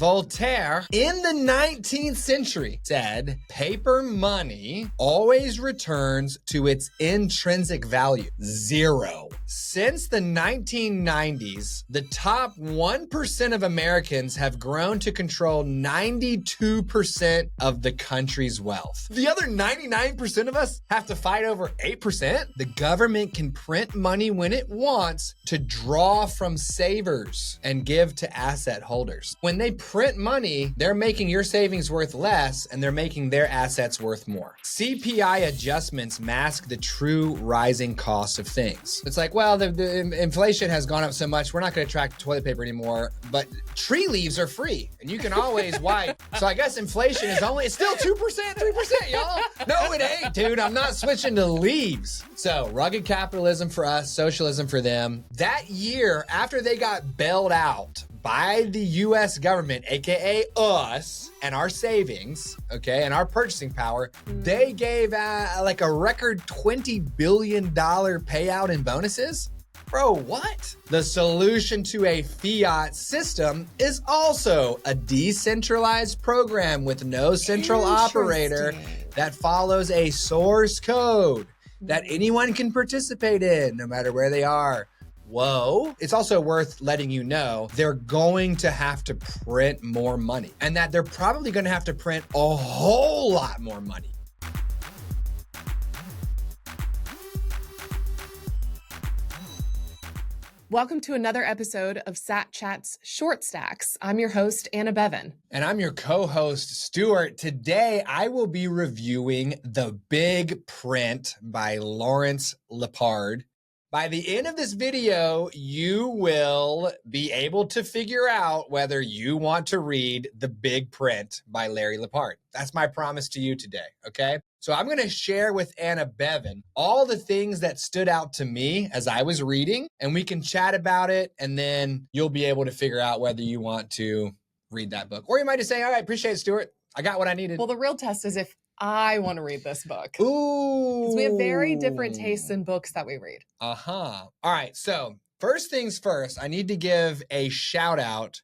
Voltaire, in the 19th century, said paper money always returns to its intrinsic value, zero. Since the 1990s, the top 1% of Americans have grown to control 92% of the country's wealth. The other 99% of us have to fight over 8%. The government can print money when it wants to draw from savers and give to asset holders. When they print money, they're making your savings worth less and they're making their assets worth more. CPI adjustments mask the true rising cost of things. It's like, well, the inflation has gone up so much, we're not going to track toilet paper anymore, but tree leaves are free and you can always wipe. So I guess inflation is it's still 2%, 3%, y'all. No, it ain't, dude. I'm not switching to leaves. So rugged capitalism for us, socialism for them. That year, after they got bailed out by the US government, AKA us, and our savings, okay, and our purchasing power, they gave like a record $20 billion payout in bonuses. Bro, what? The solution to a fiat system is also a decentralized program with no central operator that follows a source code that anyone can participate in, no matter where they are. Whoa. It's also worth letting you know they're going to have to print more money and that they're probably going to have to print a whole lot more money. Welcome to another episode of Sat Chat's Short Stacks. I'm your host, Anna Bevan. And I'm your co-host, Stewart. Today, I will be reviewing The Big Print by Lawrence Lepard. By the end of this video, you will be able to figure out whether you want to read The Big Print by Larry Lepard. That's my promise to you today, okay? So I'm gonna share with Anna Bevan all the things that stood out to me as I was reading, and we can chat about it, and then you'll be able to figure out whether you want to read that book. Or you might just say, all right, appreciate it, Stewart. I got what I needed. Well, the real test is if I want to read this book. Ooh. Because we have very different tastes in books that we read. Uh-huh. All right, so first things first, I need to give a shout out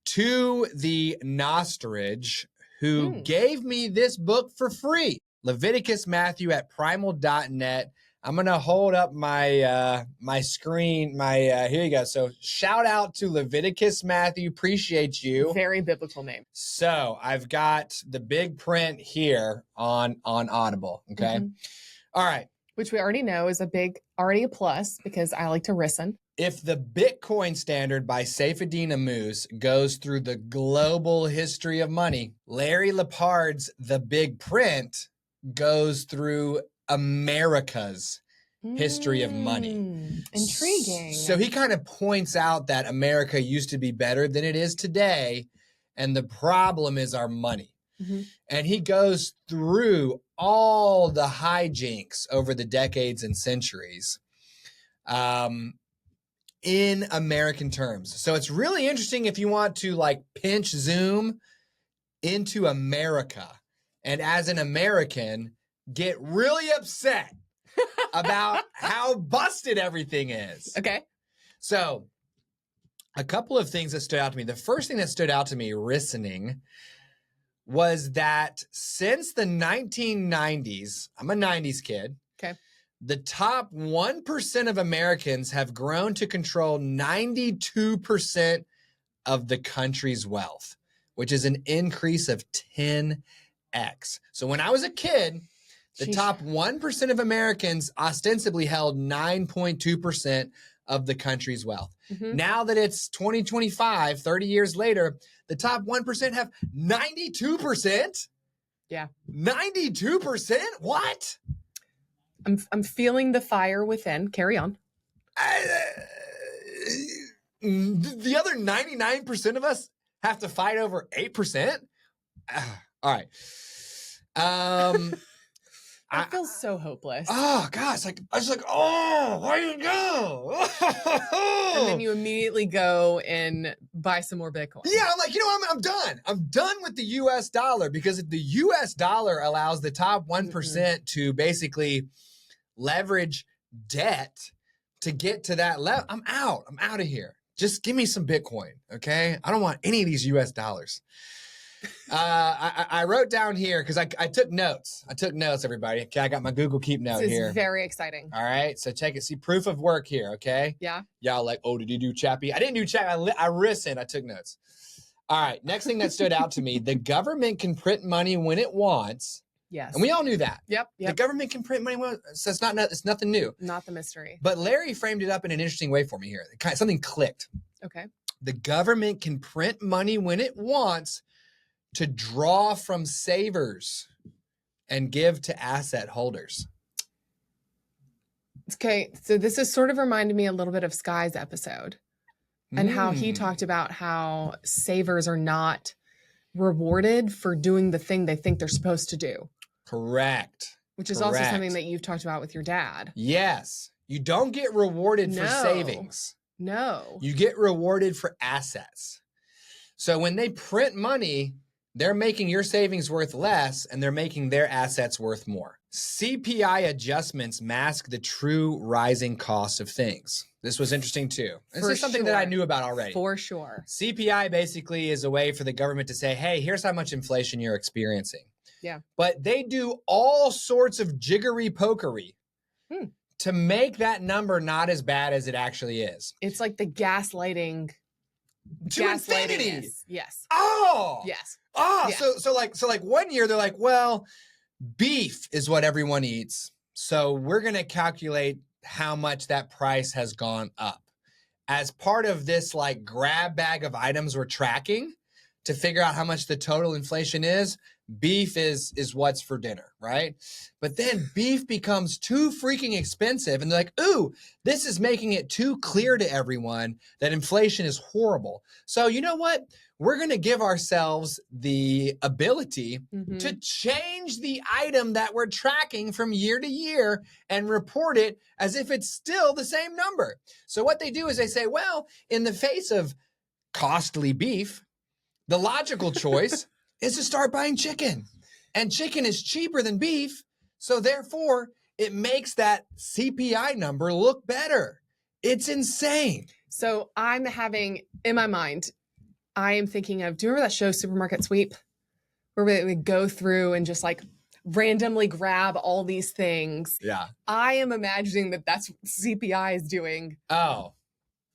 to the Nostridge who gave me this book for free. Leviticus Matthew at primal.net. I'm going to hold up my my screen. Here you go. So shout out to Leviticus Matthew. Appreciate you. Very biblical name. So I've got The Big Print here on Audible. Okay. All right. Which we already know is already a plus because I like to listen. If the Bitcoin Standard by Saifedean Ammous goes through the global history of money, Larry Lepard's The Big Print goes through America's history of money. Intriguing. So he kind of points out that America used to be better than it is today, and the problem is our money. And he goes through all the hijinks over the decades and centuries in American terms. So it's really interesting if you want to like pinch zoom into America. And as an American, get really upset about how busted everything is. Okay. So a couple of things that stood out to me. The first thing that stood out to me, listening, was that since the 1990s, I'm a 90s kid. Okay. The top 1% of Americans have grown to control 92% of the country's wealth, which is an increase of 10x. So when I was a kid, the top 1% of Americans ostensibly held 9.2% of the country's wealth. Now that it's 2025, 30 years later, the top 1% have 92%. Yeah. 92%? What? I'm feeling the fire within. Carry on. The other 99% of us have to fight over 8%? All right. I feel so hopeless. Oh gosh, I was like, oh, where you go? And then you immediately go and buy some more Bitcoin. Yeah, I'm like, I'm done. I'm done with the US dollar, because if the US dollar allows the top 1% to basically leverage debt to get to that level, I'm out of here. Just give me some Bitcoin, okay? I don't want any of these US dollars. I wrote down here because I took notes. Everybody. Okay, I got my Google Keep note This here. is very exciting. All right, so check it. See, proof of work here, okay? Yeah. Y'all like, oh, did you do Chappie? I didn't do Chappie. I listened. I took notes. All right, next thing that stood out to me, the government can print money when it wants. Yes. And we all knew that. Yep. The government can print money when it wants. So it's nothing new. Not the mystery. But Larry framed it up in an interesting way for me here. Something clicked. Okay. The government can print money when it wants to draw from savers and give to asset holders. Okay, so this is sort of reminded me a little bit of Sky's episode and how he talked about how savers are not rewarded for doing the thing they think they're supposed to do. Correct. Which is also something that you've talked about with your dad. Yes. You don't get rewarded for savings. No. You get rewarded for assets. So when they print money, they're making your savings worth less and they're making their assets worth more. CPI adjustments mask the true rising cost of things. This was interesting too. This is something that I knew about already. For sure. CPI basically is a way for the government to say, hey, here's how much inflation you're experiencing. Yeah. But they do all sorts of jiggery pokery to make that number not as bad as it actually is. It's like the gaslighting. To infinity. Yes. Oh. Yes. Oh, yeah. so like 1 year they're like, well, beef is what everyone eats. So we're going to calculate how much that price has gone up. As part of this like grab bag of items we're tracking to figure out how much the total inflation is, beef is what's for dinner, right? But then beef becomes too freaking expensive and they're like, ooh, this is making it too clear to everyone that inflation is horrible. So you know what? We're going to give ourselves the ability to change the item that we're tracking from year to year and report it as if it's still the same number. So what they do is they say, well, in the face of costly beef, the logical choice is to start buying chicken. And chicken is cheaper than beef. So therefore, it makes that CPI number look better. It's insane. So I'm having, in my mind, I am thinking of, do you remember that show Supermarket Sweep? Where we go through and just like randomly grab all these things. Yeah. I am imagining that that's what CPI is doing. Oh.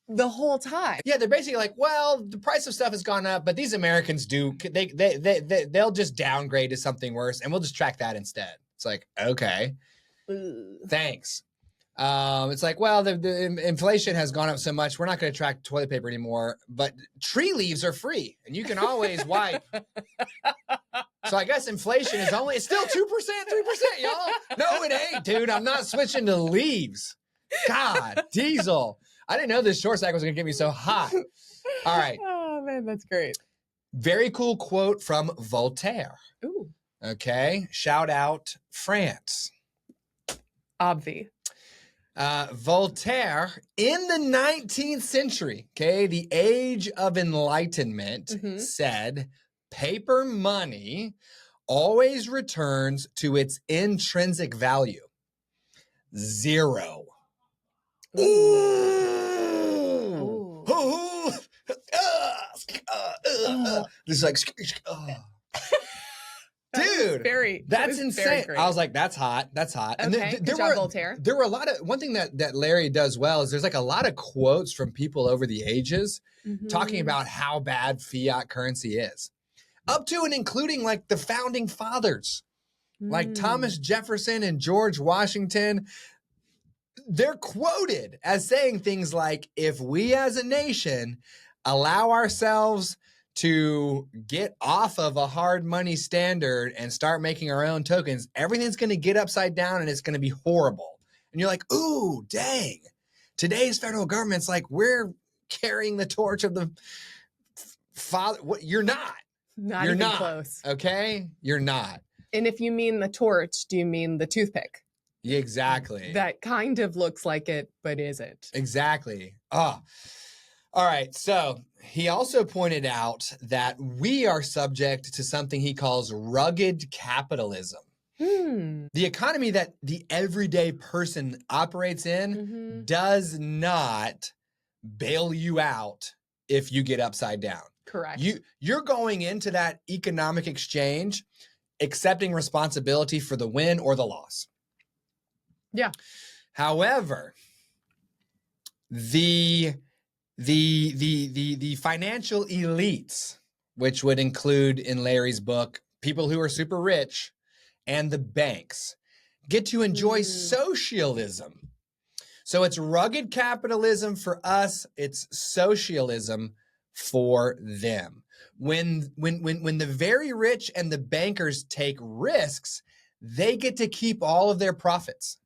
The whole time. Yeah, they're basically like, well, the price of stuff has gone up, but these Americans they'll just downgrade to something worse, and we'll just track that instead. It's like, okay, thanks. It's like, well, the inflation has gone up so much, we're not going to track toilet paper anymore, but tree leaves are free, and you can always wipe. So I guess inflation is it's still 2%, 3%, y'all. No, it ain't, dude. I'm not switching to leaves. God, diesel. I didn't know this short stack was going to get me so hot. All right. Oh, man, that's great. Very cool quote from Voltaire. Ooh. Okay. Shout out France. Obvi. Voltaire, in the 19th century, okay, the age of enlightenment, said, paper money always returns to its intrinsic value. 0. Ooh. This is like, dude, that's insane. I was like, that's hot. That's hot. Okay, and good job, Voltaire. There were a lot of, one thing that Larry does well is there's like a lot of quotes from people over the ages talking about how bad fiat currency is, up to and including like the founding fathers, like Thomas Jefferson and George Washington. They're quoted as saying things like, if we as a nation allow ourselves to get off of a hard money standard and start making our own tokens, everything's going to get upside down and it's going to be horrible. And you're like, ooh, dang. Today's federal government's like, we're carrying the torch of the father. What? You're not. You're not close. Okay? You're not. And if you mean the torch, do you mean the toothpick? Exactly. That kind of looks like it, but isn't. Exactly. Oh, all right. So he also pointed out that we are subject to something he calls rugged capitalism. The economy that the everyday person operates in does not bail you out if you get upside down. Correct. You're going into that economic exchange accepting responsibility for the win or the loss. Yeah. However, the financial elites, which would include, in Larry's book, people who are super rich and the banks, get to enjoy socialism. So it's rugged capitalism for us, it's socialism for them. When the very rich and the bankers take risks, they get to keep all of their profits.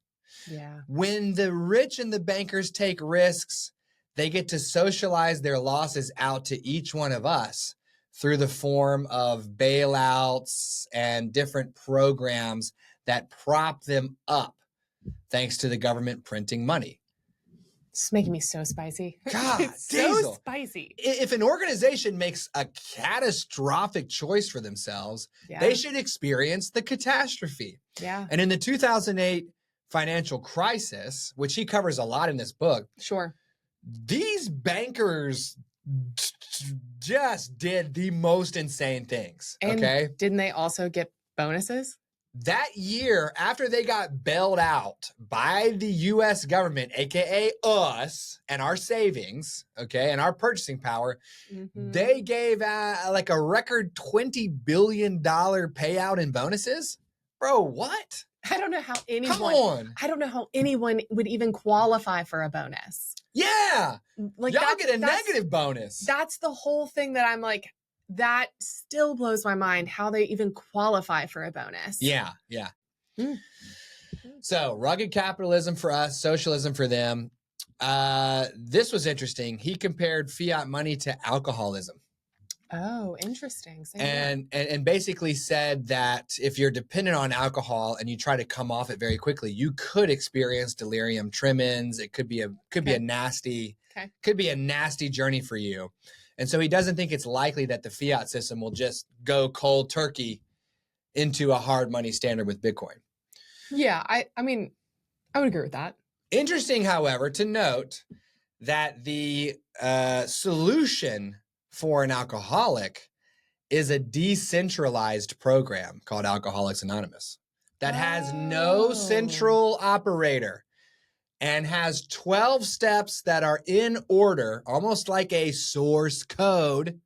Yeah. When the rich and the bankers take risks, they get to socialize their losses out to each one of us through the form of bailouts and different programs that prop them up thanks to the government printing money. It's making me so spicy. God, it's Diesel. so spicy. If an organization makes a catastrophic choice for themselves, they should experience the catastrophe. Yeah. And in the 2008 financial crisis, which he covers a lot in this book, sure, these bankers just did the most insane things. And okay. Didn't they also get bonuses? That year, after they got bailed out by the U.S. government, aka us and our savings, okay, and our purchasing power, they gave like a record $20 billion payout in bonuses. Bro, what? I don't know how anyone. Come on. I don't know how anyone would even qualify for a bonus. Yeah, like y'all get a negative bonus. That's the whole thing that I'm like. That still blows my mind how they even qualify for a bonus. Yeah. So rugged capitalism for us, socialism for them. This was interesting. He compared fiat money to alcoholism. Oh, interesting. And basically said that if you're dependent on alcohol and you try to come off it very quickly, you could experience delirium tremens. It could be a nasty journey for you. And so he doesn't think it's likely that the fiat system will just go cold turkey into a hard money standard with Bitcoin. Yeah, I mean, I would agree with that. Interesting, however, to note that the solution for an alcoholic is a decentralized program called Alcoholics Anonymous that has no central operator and has 12 steps that are in order, almost like a source code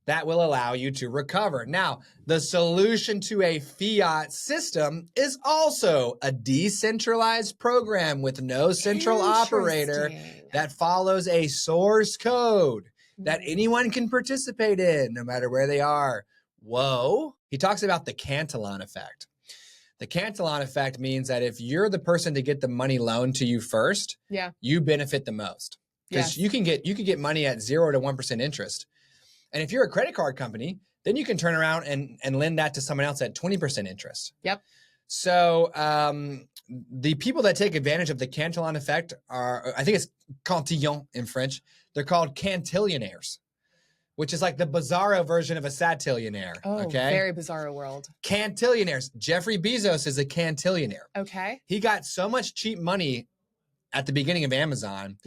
that will allow you to recover. Now, the solution to a fiat system is also a decentralized program with no central operator that follows a source code that anyone can participate in, no matter where they are. Whoa. He talks about the Cantillon effect. The Cantillon effect means that if you're the person to get the money loaned to you first, you benefit the most. Because you can get money at 0 to 1% interest. And if you're a credit card company, then you can turn around and lend that to someone else at 20% interest. Yep. So the people that take advantage of the Cantillon effect are, I think it's Cantillon in French. They're called Cantillionaires, which is like the bizarro version of a satillionaire. Oh, okay? Very bizarro world. Cantillionaires. Jeffrey Bezos is a cantillionaire. Okay. He got so much cheap money at the beginning of Amazon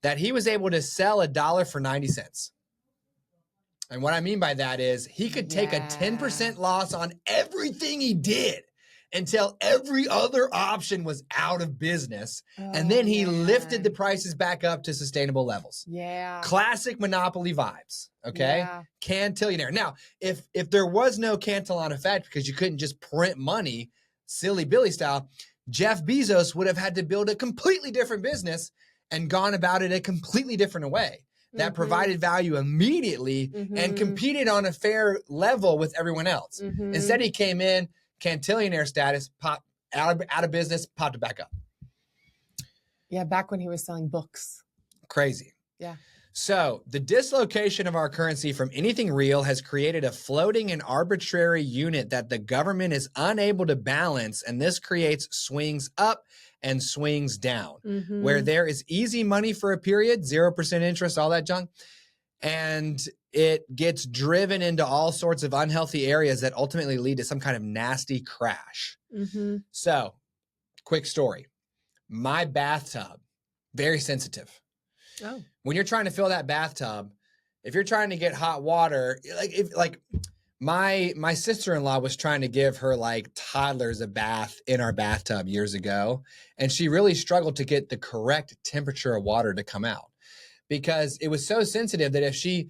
that he was able to sell $1 for 90 cents. And what I mean by that is he could take a 10% loss on everything he did until every other option was out of business. And then he lifted the prices back up to sustainable levels. Yeah. Classic monopoly vibes. Okay. Cantillionaire. Now, if there was no Cantillon effect because you couldn't just print money, silly Billy style, Jeff Bezos would have had to build a completely different business and gone about it a completely different way that provided value immediately and competed on a fair level with everyone else. Instead, he came in, cantillionaire status, popped out of business, popped it back up. Yeah, back when he was selling books. Crazy. Yeah. So the dislocation of our currency from anything real has created a floating and arbitrary unit that the government is unable to balance, and this creates swings up and swings down, where there is easy money for a period, 0% interest, all that junk, and it gets driven into all sorts of unhealthy areas that ultimately lead to some kind of nasty crash. So, quick story. My bathtub, very sensitive. Oh. When you're trying to fill that bathtub, if you're trying to get hot water, my sister-in-law was trying to give her like toddlers a bath in our bathtub years ago, and she really struggled to get the correct temperature of water to come out because it was so sensitive that if she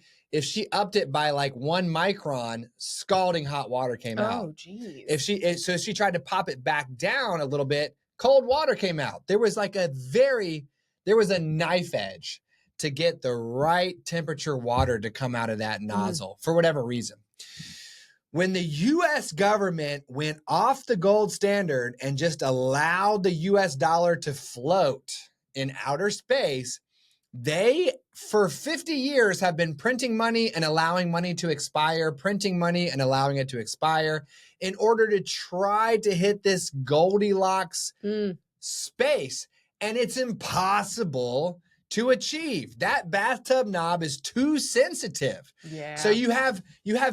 upped it by like 1 micron, scalding hot water came out. Oh, geez. If she tried to pop it back down a little bit, cold water came out. There was a knife edge to get the right temperature water to come out of that nozzle for whatever reason. When the U.S. government went off the gold standard and just allowed the U.S. dollar to float in outer space, they, for 50 years, have been printing money and allowing money to expire, printing money and allowing it to expire in order to try to hit this Goldilocks space. And it's impossible to achieve. That bathtub knob is too sensitive. Yeah. So you have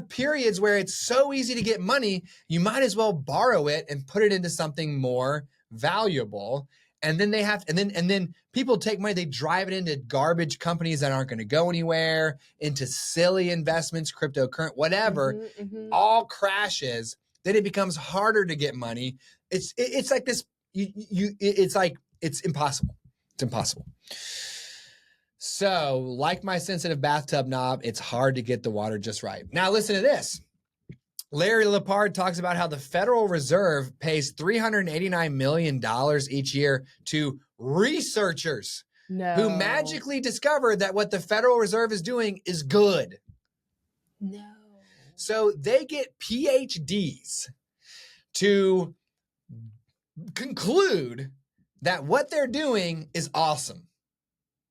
periods where it's so easy to get money, you might as well borrow it and put it into something more valuable. And then and then people take money, they drive it into garbage companies that aren't going to go anywhere, into silly investments, cryptocurrency, whatever, all crashes. Then it becomes harder to get money. It's like this, it's impossible. It's impossible. So, like my sensitive bathtub knob, it's hard to get the water just right. Now, listen to this. Larry Lepard talks about how the Federal Reserve pays $389 million each year to researchers who magically discovered that what the Federal Reserve is doing is good. No. So they get PhDs to conclude that what they're doing is awesome.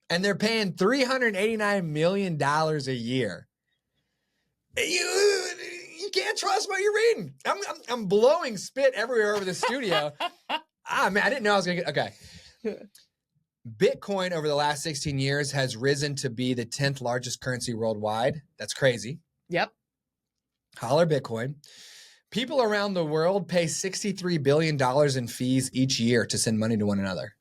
And they're paying $389 million a year. You can't trust what you're reading. I'm blowing spit everywhere over the studio. Man, I didn't know I was going to get... Okay. Bitcoin over the last 16 years has risen to be the 10th largest currency worldwide. That's crazy. Yep. Holler Bitcoin. People around the world pay $63 billion in fees each year to send money to one another.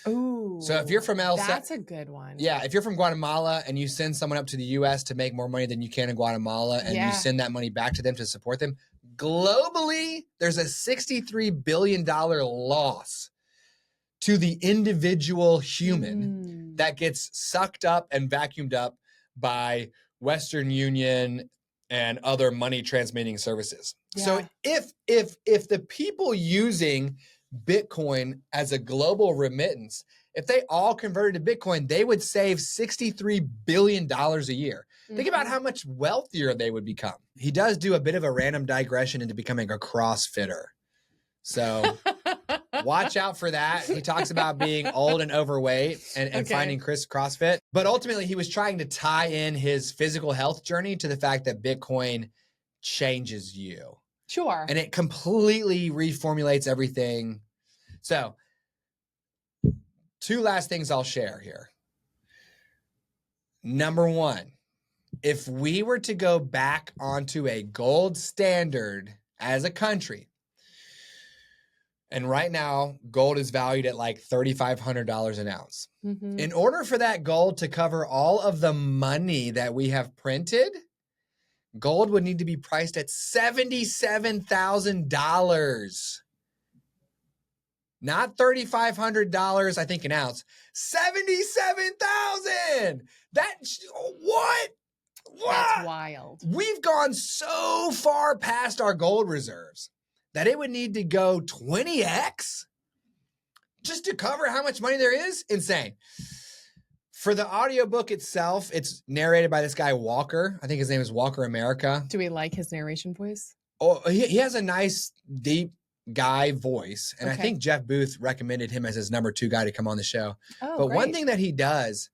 Ooh. So if you're from that's a good one. Yeah, if you're from Guatemala and you send someone up to the U.S. to make more money than you can in Guatemala and you send that money back to them to support them, globally, there's a $63 billion loss to the individual human that gets sucked up and vacuumed up by Western Union and other money transmitting services. Yeah. So if the people using Bitcoin as a global remittance, if they all converted to Bitcoin, they would save $63 billion a year. Think about how much wealthier they would become. He does do a bit of a random digression into becoming a CrossFitter. So watch out for that. He talks about being old and overweight and finding CrossFit. But ultimately, he was trying to tie in his physical health journey to the fact that Bitcoin changes you. Sure. And it completely reformulates everything. So, 2 last things I'll share here. Number 1, if we were to go back onto a gold standard as a country, and right now gold is valued at like $3,500 an ounce. In order for that gold to cover all of the money that we have printed, gold would need to be priced at $77,000. Not $3,500, I think, an ounce. $77,000! What? That's wild. We've gone so far past our gold reserves that it would need to go 20x just to cover how much money there is. Insane. For the audiobook itself, it's narrated by this guy, Walker. I think his name is Walker America. Do we like his narration voice? Oh, he has a nice, deep guy voice. And I think Jeff Booth recommended him as his number 2 guy to come on the show. Oh, but great. one thing that he does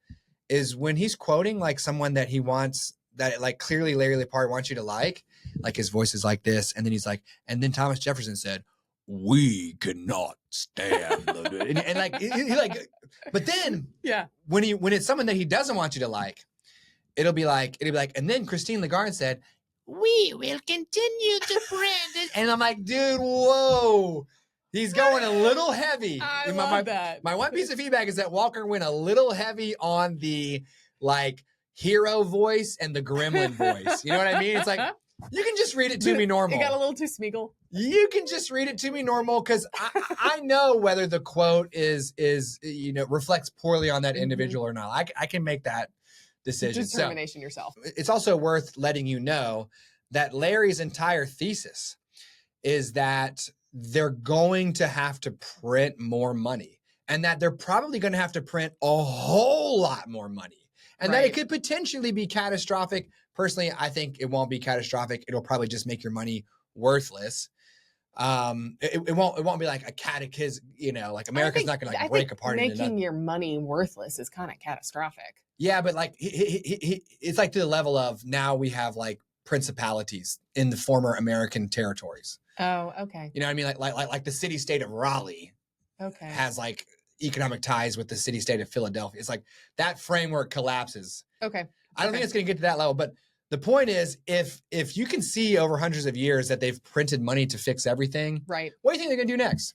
is when he's quoting like someone that he wants, that like clearly Larry Lepard wants you to like his voice is like this. And then he's like, and then Thomas Jefferson said, "We cannot stand the," and like, he like, but then when it's someone that he doesn't want you to like, it'll be like, and then Christine Lagarde said, "We will continue to print it." And I'm like, dude, whoa, He's going a little heavy. I love that. My one piece of feedback is that Walker went a little heavy on the like hero voice and the gremlin voice. You know what I mean? It's like, you can just read it to me normal. You got a little too Smeagol. You can just read it to me normal because I know whether the quote is reflects poorly on that individual or not. I can make that decision. Determination yourself. It's also worth letting you know that Larry's entire thesis is that they're going to have to print more money and that they're probably going to have to print a whole lot more money and that it could potentially be catastrophic. Personally, I think it won't be catastrophic. It'll probably just make your money worthless. It won't be like a catechism, like America's not going to break apart. Making your money worthless is kind of catastrophic. Yeah, but like it's like to the level of now we have like principalities in the former American territories. Oh, okay. You know what I mean? Like the city state of Raleigh has like economic ties with the city state of Philadelphia. It's like that framework collapses. Okay. I don't think it's going to get to that level, but the point is if you can see over hundreds of years that they've printed money to fix everything, right? What do you think they're going to do next?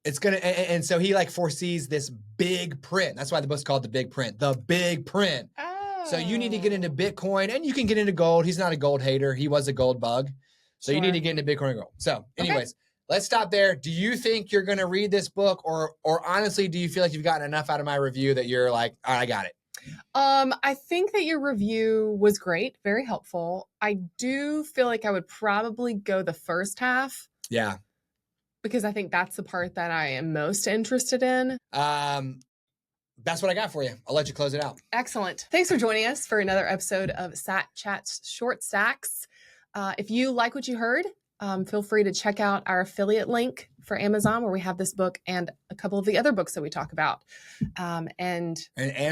It's going to, and so he like foresees this big print. That's why the book's called The Big Print. The Big Print. Oh. So you need to get into Bitcoin and you can get into gold. He's not a gold hater. He was a gold bug. So you need to get into Bitcoin and gold. So anyways, let's stop there. Do you think you're going to read this book or honestly, do you feel like you've gotten enough out of my review that you're like, all right, I got it? I think that your review was great. Very helpful. I do feel like I would probably go the first half. Yeah. Because I think that's the part that I am most interested in. That's what I got for you. I'll let you close it out. Excellent. Thanks for joining us for another episode of Sat Chat's Short Stacks. If you like what you heard, feel free to check out our affiliate link for Amazon where we have this book and a couple of the other books that we talk about. And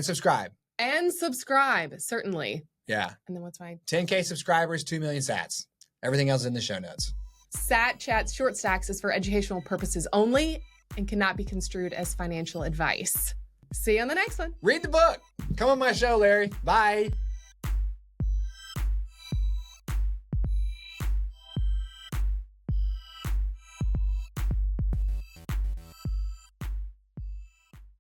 subscribe. And subscribe, certainly. Yeah. And then what's my 10K subscribers, 2 million sats. Everything else is in the show notes. Sat Chat's Short Stacks is for educational purposes only and cannot be construed as financial advice. See you on the next one. Read the book. Come on my show, Larry. Bye.